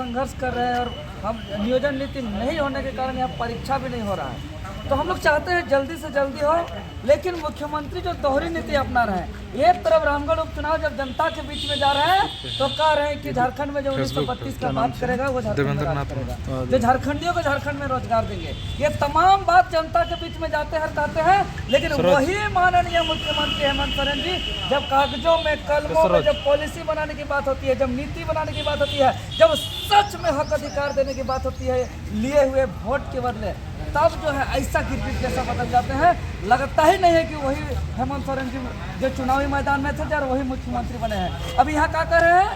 संघर्ष कर रहे हैं और हम नियोजन नीति नहीं होने के कारण यहाँ परीक्षा भी नहीं हो रहा है। तो हम लोग चाहते हैं जल्दी से जल्दी हो, लेकिन मुख्यमंत्री जो दोहरी नीति अपना रहे हैं, एक तरफ रामगढ़ उपचुनाव जब जनता के बीच में जा रहे हैं तो कह रहे हैं कि झारखंड में जो 1932 का बात करेगा वो झारखंड में राज करेगा, जो झारखंडियों को झारखंड में रोजगार देंगे। ये तमाम बात जनता के बीच में जाते हैं कहते हैं, लेकिन वही माननीय मुख्यमंत्री हेमंत सोरेन जी जब कागजों में कलमों में जब पॉलिसी बनाने की बात होती है, जब नीति बनाने की बात होती है, जब सच में हक अधिकार देने की बात होती है लिए हुए वोट के बदले, तब जो है ऐसा गिरगिट जैसा बदल जाते हैं। लगता ही नहीं है कि वही हेमंत सोरेन जी जो चुनावी मैदान में थे और वही मुख्यमंत्री बने हैं। अब यहाँ क्या कर रहे हैं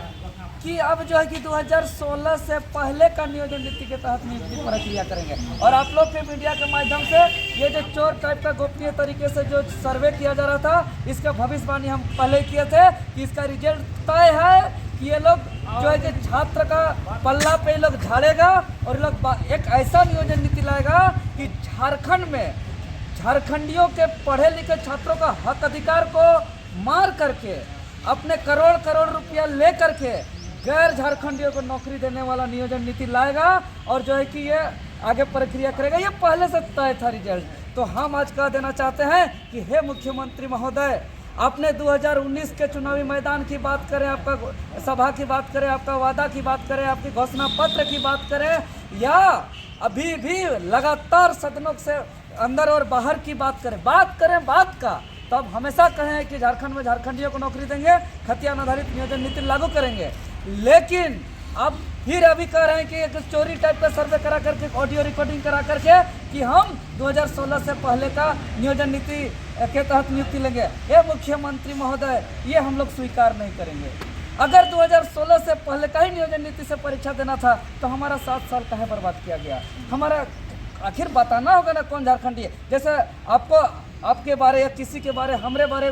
कि अब जो है कि 2016 से पहले का नियोजन नीति के तहत नियुक्ति प्रक्रिया करेंगे। और आप लोग के मीडिया के माध्यम से ये जो चोर टाइप का गोपनीय तरीके से जो सर्वे किया जा रहा था, इसका भविष्यवाणी हम पहले किए थे कि इसका रिजल्ट तय है कि ये लोग जो है कि छात्र का पल्ला पे लोग झाड़ेगा और लोग एक ऐसा नियोजन नीति लाएगा कि झारखंड में झारखंडियों के पढ़े लिखे छात्रों का हक अधिकार को मार करके अपने करोड़ करोड़ रुपया ले करके गैर झारखंडियों को नौकरी देने वाला नियोजन नीति लाएगा और जो है कि ये आगे प्रक्रिया करेगा। ये पहले से तय था रिजल्ट। तो हम आज कह देना चाहते हैं कि हे मुख्यमंत्री महोदय, आपने 2019 के चुनावी मैदान की बात करें, आपका सभा की बात करें, आपका वादा की बात करें, आपकी घोषणा पत्र की बात करें, या अभी भी लगातार सदनों से अंदर और बाहर की बात करें बात का, तो अब हमेशा कहें कि झारखंड में झारखंडियों को नौकरी देंगे, खतियान आधारित नियोजन नीति लागू करेंगे। लेकिन अब फिर अभी कह रहे हैं कि एक चोरी टाइप का सर्वे करा करके ऑडियो रिकॉर्डिंग करा करके कि हम 2016 से पहले का नियोजन नीति के तहत नियुक्ति लेंगे। ये मुख्यमंत्री महोदय, ये हम लोग स्वीकार नहीं करेंगे। अगर 2016 से पहले का ही नियोजन नीति से परीक्षा देना था तो हमारा 7 साल काहे बर्बाद किया गया। हमारा आखिर बताना होगा ना कौन झारखंडी है। जैसे आपको आपके बारे या किसी के बारे हमारे बारे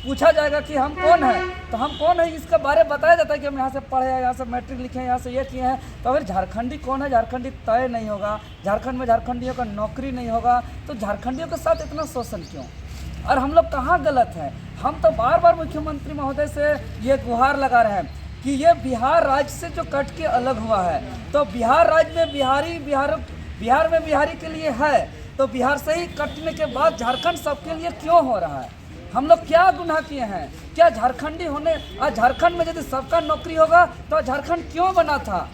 पूछा जाएगा कि हम कौन हैं, तो हम कौन है इसका बारे बताया जाता है कि हम यहाँ से पढ़े हैं, यहाँ से मैट्रिक लिखे हैं, यहाँ से ये किए हैं। तो अगर झारखंडी कौन है, झारखंडी तय नहीं होगा, झारखंड में झारखंडियों का नौकरी नहीं होगा, तो झारखंडियों के साथ इतना शोषण क्यों? और हम लोग कहाँ गलत हैं? हम तो बार बार मुख्यमंत्री महोदय से ये गुहार लगा रहे हैं कि ये बिहार राज्य से जो कट के अलग हुआ है, तो बिहार राज्य में बिहार में बिहारी के लिए है, तो बिहार से ही कटने के बाद झारखंड सबके लिए क्यों हो रहा है? हम लोग क्या गुनाह किए हैं? क्या झारखंडी होने आज झारखंड में यदि सबका नौकरी होगा तो झारखंड क्यों बना था?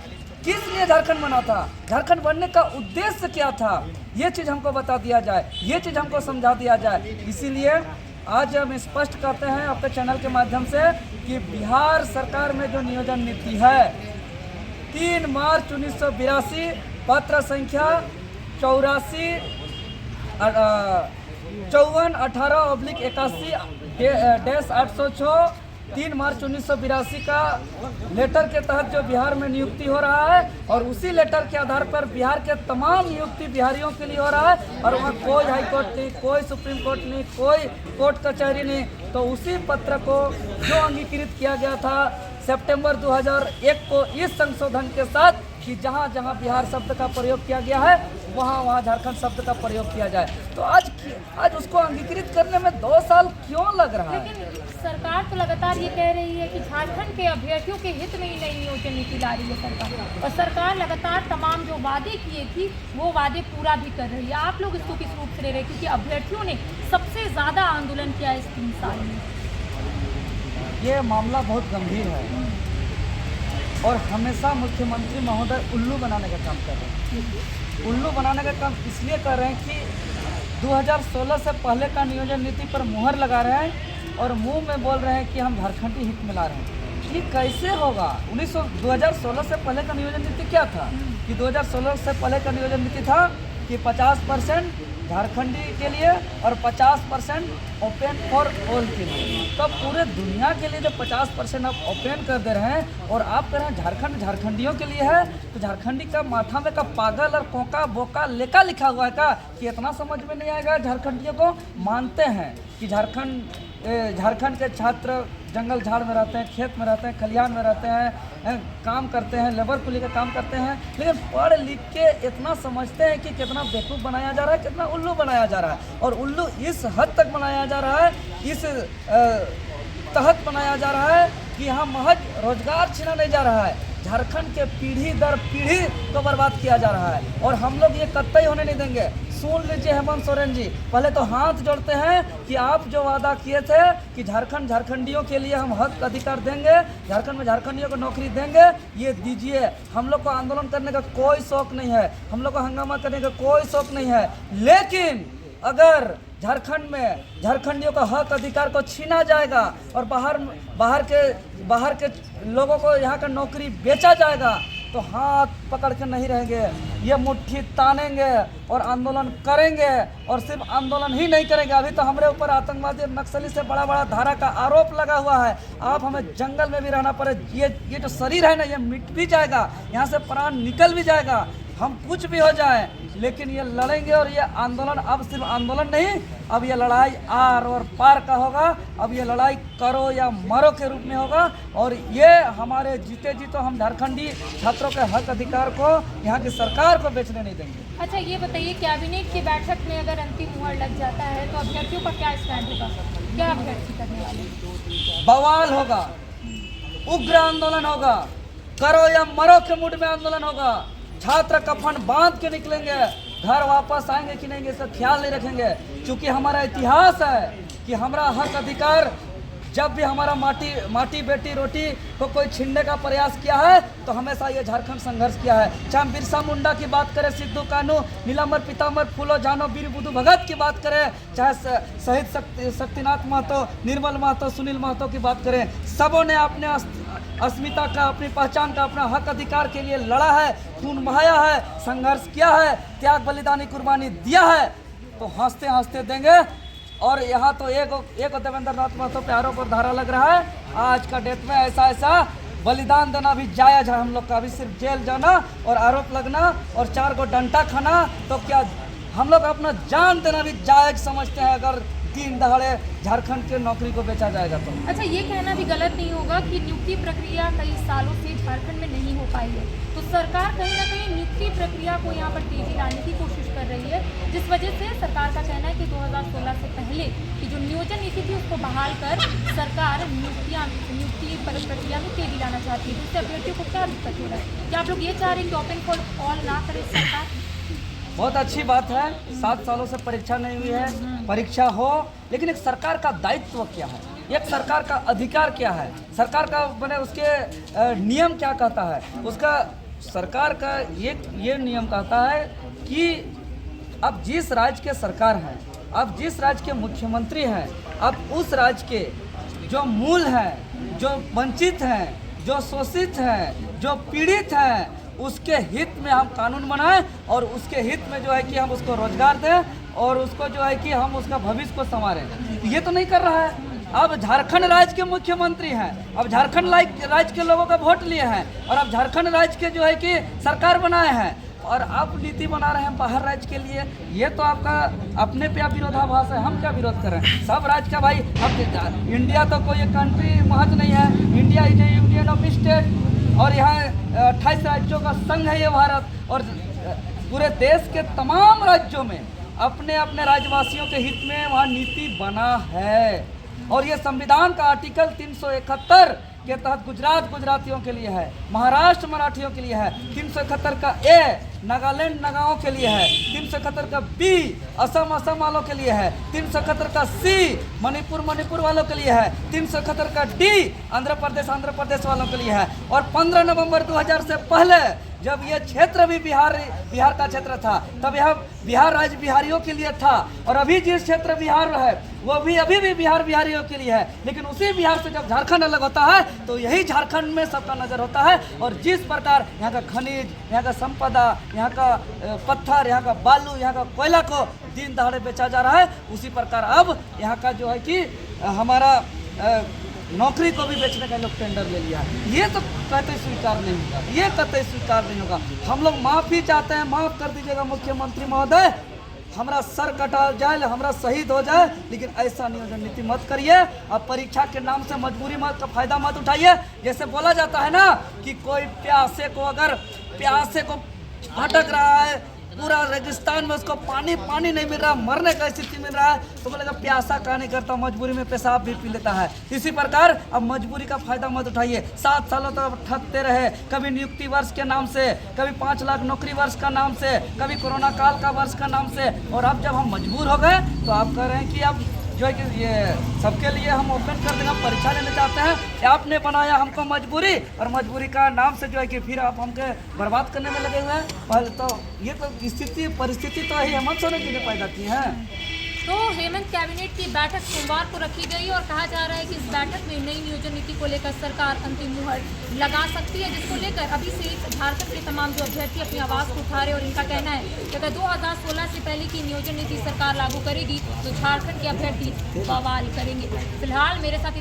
किस लिए झारखंड बना था? झारखंड बनने का उद्देश्य क्या था? ये चीज़ हमको बता दिया जाए, ये चीज़ हमको समझा दिया जाए। इसीलिए आज हम स्पष्ट करते हैं आपके चैनल के माध्यम से कि बिहार सरकार में जो नियोजन नीति है 3 मार्च 1982 पत्र संख्या 54/18/81/806 3 मार्च 1982 का लेटर के तहत जो बिहार में नियुक्ति हो रहा है, और उसी लेटर के आधार पर बिहार के तमाम नियुक्ति बिहारियों के लिए हो रहा है। और वहाँ कोई हाई कोर्ट नहीं, कोई सुप्रीम कोर्ट नहीं, कोई कोर्ट कचहरी नहीं। तो उसी पत्र को जो अंगीकृत किया गया था सितंबर 2001 को इस संशोधन के साथ कि जहाँ जहाँ बिहार शब्द का प्रयोग किया गया है वहाँ वहाँ झारखंड शब्द का प्रयोग किया जाए। तो आज उसको अंगीकृत करने में 2 साल क्यों लग रहा है? लेकिन सरकार तो लगातार ये कह रही है कि झारखंड के अभ्यर्थियों के हित में ही नई नियोजन नीति ला रही है सरकार, और सरकार लगातार तमाम जो वादे किए थी वो वादे पूरा भी कर रही है। आप लोग इसको किस रूप से ले रहे हैं, क्योंकि अभ्यर्थियों ने सबसे ज़्यादा आंदोलन किया इस 3 साल में? ये मामला बहुत गंभीर है और हमेशा मुख्यमंत्री महोदय उल्लू बनाने का काम कर रहे हैं। उल्लू बनाने का काम इसलिए कर रहे हैं कि 2016 से पहले का नियोजन नीति पर मुहर लगा रहे हैं और मुंह में बोल रहे हैं कि हम झारखंडी हित में ला रहे हैं। ये कैसे होगा? 2016 से पहले का नियोजन नीति क्या था कि 2016 से पहले का नियोजन नीति था कि 50% झारखंडी के लिए और 50% ओपन फॉर ऑल के लिए। तो पूरे दुनिया के लिए जब 50% आप ओपन कर दे रहे हैं और आप कह रहे हैं झारखंड झारखंडियों के लिए है, तो झारखंडी का माथा में का पागल और कोका बोका लेका लिखा हुआ है का कि इतना समझ में नहीं आएगा? झारखंडियों को मानते हैं कि झारखंड के छात्र जंगल झाड़ में रहते हैं, खेत में रहते हैं, खलिहान में रहते हैं, काम करते हैं, लेबर कुली का काम करते हैं, लेकिन पढ़ लिख के इतना समझते हैं कि कितना बेवकूफ़ बनाया जा रहा है, कितना उल्लू बनाया जा रहा है। और उल्लू इस हद तक बनाया जा रहा है, इस तहत बनाया जा रहा है कि यहाँ महज रोजगार छीना नहीं जा रहा है, झारखंड के पीढ़ी दर पीढ़ी को बर्बाद किया जा रहा है और हम लोग ये कतई होने नहीं देंगे। सुन लीजिए हेमंत सोरेन जी, पहले तो हाथ जोड़ते हैं कि आप जो वादा किए थे कि झारखंड झारखंडियों के लिए हम हक अधिकार देंगे, झारखंड में झारखंडियों को नौकरी देंगे, ये दीजिए। हम लोग को आंदोलन करने का कोई शौक नहीं है, हम लोग को हंगामा करने का कोई शौक नहीं है, लेकिन अगर झारखंड में झारखंडियों का हक अधिकार को छीना जाएगा और बाहर के लोगों को यहाँ का नौकरी बेचा जाएगा तो हाथ पकड़ के नहीं रहेंगे, ये मुट्ठी तानेंगे और आंदोलन करेंगे। और सिर्फ आंदोलन ही नहीं करेंगे, अभी तो हमारे ऊपर आतंकवादी नक्सली से बड़ा बड़ा धारा का आरोप लगा हुआ है। आप हमें जंगल में भी रहना पड़े, ये जो शरीर है ना, ये मिट भी जाएगा, यहाँ से प्राण निकल भी जाएगा, हम कुछ भी हो जाए, लेकिन ये लड़ेंगे। और ये आंदोलन अब सिर्फ आंदोलन नहीं, अब ये लड़ाई आर और पार का होगा। अब ये लड़ाई करो या मरो के रूप में होगा और ये हमारे जीते जी तो हम झारखंडी छात्रों के हक अधिकार को यहाँ की सरकार को बेचने नहीं देंगे। अच्छा, ये बताइए, कैबिनेट की बैठक में अगर अंतिम मुहर लग जाता है तो अभ्यर्थियों का क्या स्टैंड होगा? क्या अभ्यर्थी करने वाले? बवाल होगा, उग्र आंदोलन होगा, करो या मरो के मूड में आंदोलन होगा। छात्र कफन बांध के निकलेंगे, घर वापस आएंगे कि नहीं इसका ख्याल नहीं रखेंगे, क्योंकि हमारा इतिहास है कि हमारा हक अधिकार, जब भी हमारा माटी बेटी रोटी को कोई छीनने का प्रयास किया है तो हमेशा ये झारखंड संघर्ष किया है। चाहे बिरसा मुंडा की बात करें, सिद्धू कानू, नीलांबर पीतांबर फूलो जानो, वीर बुद्धू भगत की बात करें, चाहे शहीद शक्तिनाथ महतो, निर्मल महतो, सुनील महतो की बात करें, सबों ने अपने अस्मिता का, अपनी पहचान का, अपना हक अधिकार के लिए लड़ा है, खून बहाया है, संघर्ष किया है, त्याग बलिदानी कुर्बानी दिया है। तो हंसते हंसते देंगे। और यहाँ तो एक देवेंद्र नाथ महतो पे आरोप और धारा लग रहा है। आज का डेट में ऐसा बलिदान देना भी जायज है हम लोग का। अभी सिर्फ जेल जाना और आरोप लगना और 4 को डंडा खाना, तो क्या हम लोग अपना जान देना भी जायज समझते हैं अगर दिन दहाड़े झारखंड के नौकरी को बेचा जाएगा तो? अच्छा, ये कहना भी गलत नहीं होगा कि नियुक्ति प्रक्रिया कई सालों से झारखंड में नहीं हो पाई है, तो सरकार कहीं ना कहीं नियुक्ति प्रक्रिया को यहाँ पर तेजी लाने की कोशिश कर रही है, जिस वजह से सरकार का कहना है कि 2016 से पहले की जो नियोजन नीति थी उसको बहाल कर सरकार नियुक्ति प्रक्रिया में तेजी लाना चाहती है। जिससे अभ्यर्थियों को क्या दिक्कत हो रहा है? क्या आप लोग ये चाह रहे हैं कि ओपन फॉर ऑल ना करे सरकार? बहुत अच्छी बात है, 7 सालों से परीक्षा नहीं हुई है, परीक्षा हो, लेकिन एक सरकार का दायित्व क्या है, एक सरकार का अधिकार क्या है, सरकार का बने उसके नियम क्या कहता है, उसका सरकार का ये नियम कहता है कि अब जिस राज्य के सरकार हैं, अब जिस राज्य के मुख्यमंत्री हैं, अब उस राज्य के जो मूल हैं, जो वंचित हैं, जो शोषित हैं, जो पीड़ित हैं, उसके हित में हम कानून बनाएं और उसके हित में जो है कि हम उसको रोजगार दें और उसको जो है कि हम उसका भविष्य को संवारें। ये तो नहीं कर रहा है। अब झारखंड राज्य के मुख्यमंत्री हैं, अब झारखंड राज्य के लोगों का वोट लिए हैं और अब झारखंड राज्य के जो है कि सरकार बनाए हैं और आप नीति बना रहे हैं बाहर राज्य के लिए। ये तो आपका अपने पे विरोधाभास है। हम क्या विरोध कर रहे हैं? सब राज्य का भाई, अब इंडिया तो कोई कंट्री महज नहीं है, India is A union of state और यहाँ 28 राज्यों का संघ है ये भारत। और पूरे देश के तमाम राज्यों में अपने अपने राज्यवासियों के हित में वहाँ नीति बना है और ये संविधान का आर्टिकल 371 के तहत गुजरात गुजरातियों के लिए है, महाराष्ट्र मराठियों के लिए है, 371 का ए नागालैंड नगाओं के लिए है, 371 का बी असम वालों के लिए है, 371 का सी मणिपुर वालों के लिए है, 371 का डी आंध्र प्रदेश वालों के लिए है। और 15 नवंबर 2000 से पहले जब ये क्षेत्र भी बिहार का क्षेत्र था, तब यह बिहार राज्य बिहारियों के लिए था और अभी जिस क्षेत्र बिहार है वो भी अभी भी बिहार बिहारियों के लिए है। लेकिन उसी बिहार से जब झारखंड अलग होता है तो यही झारखंड में सबका नज़र होता है और जिस प्रकार यहाँ का खनिज, यहाँ का संपदा, यहाँ का पत्थर, यहाँ का बालू, यहाँ का कोयला को दिन दहाड़े बेचा जा रहा है, उसी प्रकार अब यहाँ का जो है कि हमारा नौकरी को भी बेचने का लोग टेंडर ले लिया है। ये तो कतई स्वीकार नहीं होगा, ये कतई स्वीकार नहीं होगा। हम लोग माफ़ी चाहते हैं, माफ़ कर दीजिएगा मुख्यमंत्री महोदय, हमारा सर कटा जाए, हमारा शहीद हो जाए, लेकिन ऐसा नियोजन नीति मत करिए। अब परीक्षा के नाम से मजबूरी मत का फायदा मत उठाइए। जैसे बोला जाता है ना कि कोई प्यासे को अगर प्यासे को भटक रहा है पूरा रेगिस्तान में उसको पानी नहीं मिल रहा, मरने का स्थिति मिल रहा है, तो बोलेगा प्यासा का नहीं करता, मजबूरी में पेशाब भी पी लेता है। इसी प्रकार अब मजबूरी का फायदा मत उठाइए। 7 सालों तक ठगते रहे, कभी नियुक्ति वर्ष के नाम से, कभी 5 लाख नौकरी वर्ष का नाम से, कभी कोरोना काल का वर्ष का नाम से, और अब जब हम मजबूर हो गए तो आप कह रहे हैं कि अब जो है कि ये सबके लिए हम ओपन कर देंगे, परीक्षा लेना चाहते हैं। आपने बनाया हमको मजबूरी, और मजबूरी का नाम से जो है कि फिर आप हमके बर्बाद करने में लगे हुए हैं। पहले तो ये तो परिस्थिति तो ही हेमंत सोरेन जी ने पैदा की है। तो हेमंत कैबिनेट की बैठक सोमवार को रखी गई और कहा जा रहा है कि इस बैठक में नई नियोजन नीति को लेकर सरकार अंतिम मुहर लगा सकती है, जिसको लेकर अभी से झारखंड के तमाम जो अभ्यर्थी अपनी आवाज़ को उठा रहे और इनका कहना है कि अगर 2016 से पहले की नियोजन नीति सरकार लागू करेगी तो झारखंड के अभ्यर्थी बवाल करेंगे। फिलहाल मेरे साथ